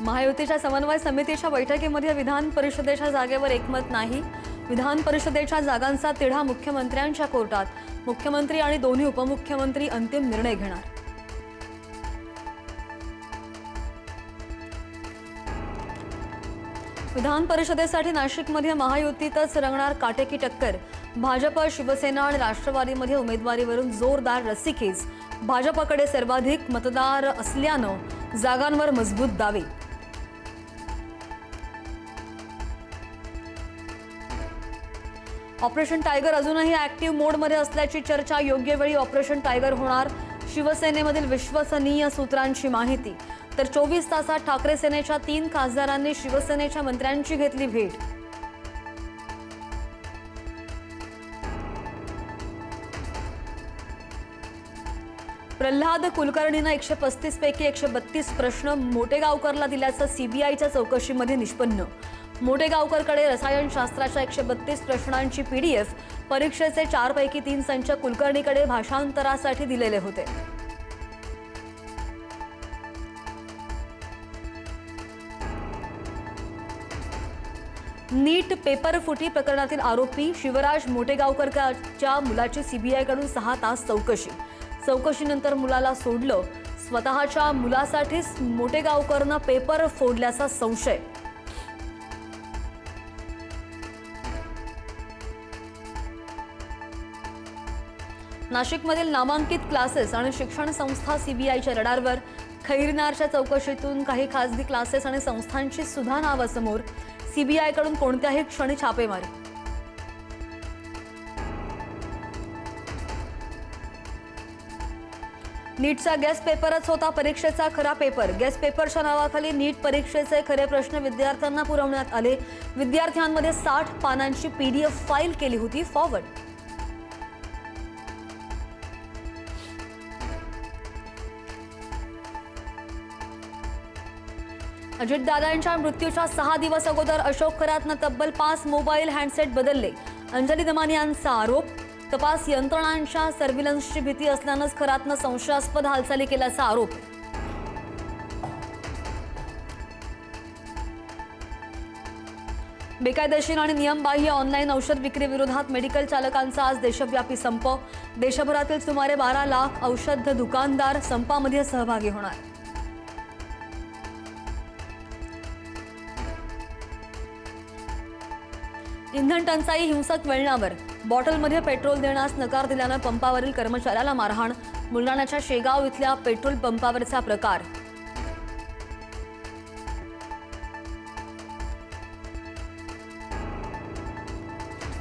महायुतीच्या समन्वय समितीच्या बैठकीमध्ये विधान परिषदेच्या जागेवर एकमत नाही। विधान परिषदेच्या जागांचा तिढा मुख्यमंत्र्यांच्या कोर्टात। मुख्यमंत्री आणि दोन्ही उपमुख्यमंत्री अंतिम निर्णय घेणार। विधान परिषदेसाठी नाशिकमध्ये महायुतीतच रंगणार काटेकी टक्कर। भाजप, शिवसेना आणि राष्ट्रवादीमध्ये उमेदवारीवरून जोरदार रस्सीखेच। भाजपकडे सर्वाधिक मतदार असल्यानं जागांवर मजबूत दावे। ऑपरेशन टायगर अजूनही ऍक्टिव्ह मोडमध्ये असल्याची चर्चा। योग्य वेळी ऑपरेशन टायगर होणार। शिवसेनेमधील विश्वसनीय सूत्रांची माहिती। तर 24 तासात ठाकरे सेनेच्या 3 खासदारांनी शिवसेनेच्या मंत्र्यांची घेतली भेट। प्रल्हाद कुलकर्णीनं 135 पैकी 132 प्रश्न मोटेगावकरला दिल्याचं सीबीआयच्या चौकशीमध्ये निष्पन्न। मोटेगावकरकडे रसायनशास्त्राच्या 132 प्रश्नांची पीडीएफ, परीक्षेचे 4 पैकी 3 संच कुलकर्णीकडे भाषांतरासाठी दिलेले होते। नीट पेपर फुटी प्रकरणातील आरोपी शिवराज मोटेगावकरच्या मुलाची सीबीआयकडून 6 तास चौकशी। चौकशीनंतर मुलाला सोडलं। स्वतःच्या मुलासाठीच मोटेगावकरनं पेपर फोडल्याचा संशय। नाशिकमधील नामांकित क्लासेस आणि शिक्षण संस्था सीबीआयच्या रडारवर। खैरनारच्या चौकशीतून काही खासगी क्लासेस आणि संस्थांची सुद्धा नावं समोर। सीबीआयकडून कोणत्याही क्षणी छापेमारी। नीटचा गेस्ट पेपरच होता परीक्षेचा खरा पेपर। गेस्ट पेपरच्या नावाखाली नीट परीक्षेचे खरे प्रश्न विद्यार्थ्यांना पुरवण्यात आले। विद्यार्थ्यांमध्ये 60 पानांची पीडीएफ फाईल केली होती फॉरवर्ड। अजितदादांच्या मृत्यूच्या 6 दिवस अगोदर अशोक खरातनं तब्बल 5 मोबाईल हँडसेट बदलले। अंजली दमानी यांचा आरोप। तपास यंत्रणांच्या सर्व्हिलन्सची भीती असल्यानंच खरातनं संशयास्पद हालचाली केल्याचा आरोप। बेकायदेशीर आणि नियमबाह्य ऑनलाईन औषध विक्री विरोधात मेडिकल चालकांचा आज देशव्यापी संप। देशभरातील सुमारे 12 लाख औषध दुकानदार संपामध्ये सहभागी होणार। इंधन टंचाई हिंसक वळणावर। बॉटलमध्ये पेट्रोल देण्यास नकार दिल्यानं पंपावरील कर्मचाऱ्याला मारहाण। बुलढाण्याच्या शेगाव इथल्या पेट्रोल पंपावरचा प्रकार।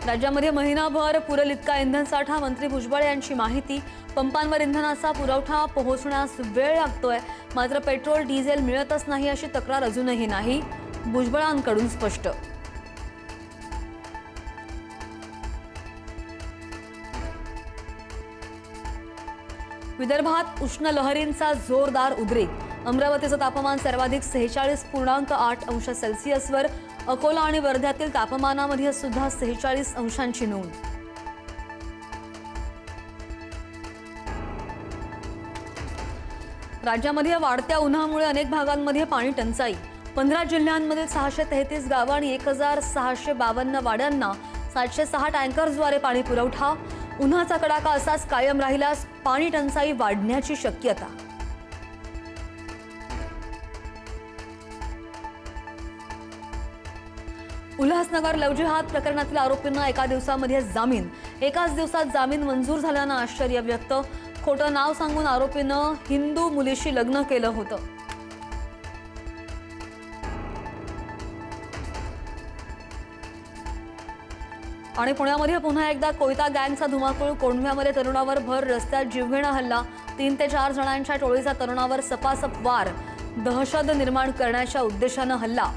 राज्यामध्ये महिनाभर पुरेल इतका इंधन साठा। मंत्री भुजबळ यांची माहिती। पंपांवर इंधनाचा पुरवठा पोहोचण्यास वेळ लागतोय, मात्र पेट्रोल डिझेल मिळतच नाही अशी तक्रार अजूनही नाही। भुजबळांकडून स्पष्ट। विदर्भात उष्ण लहरींचा जोरदार उद्रेक। अमरावतीचं तापमान सर्वाधिक 46.8 अंश सेल्सिअसवर। अकोला आणि वर्ध्यातील तापमानामध्ये सुद्धा 46 अंशांची नोंद। राज्यामध्ये वाढत्या उन्हामुळे अनेक भागांमध्ये पाणी टंचाई। 15 जिल्ह्यांमधील 633 गावं आणि 1652 वाड्यांना 706 टँकर्सद्वारे पाणी पुरवठा। उन्हाचा कडाका असाच कायम राहिल्यास पाणी टंचाई वाढण्याची शक्यता। उल्हासनगर लवजिहाद प्रकरणातील आरोपींना एका दिवसामध्ये जामीन। एकाच दिवसात जामीन मंजूर झाल्यानं आश्चर्य व्यक्त। खोटं नाव सांगून आरोपीनं हिंदू मुलीशी लग्न केलं होतं। आणि पुण्यामध्ये पुन्हा एकदा कोयता गँगचा धुमाकूळ। कोंढव्यामध्ये तरुणावर भर रस्त्यात जीवघेणा हल्ला। 3 ते 4 जणांच्या टोळीचा तरुणावर सपासप वार। दहशत निर्माण करण्याच्या उद्देशानं हल्ला।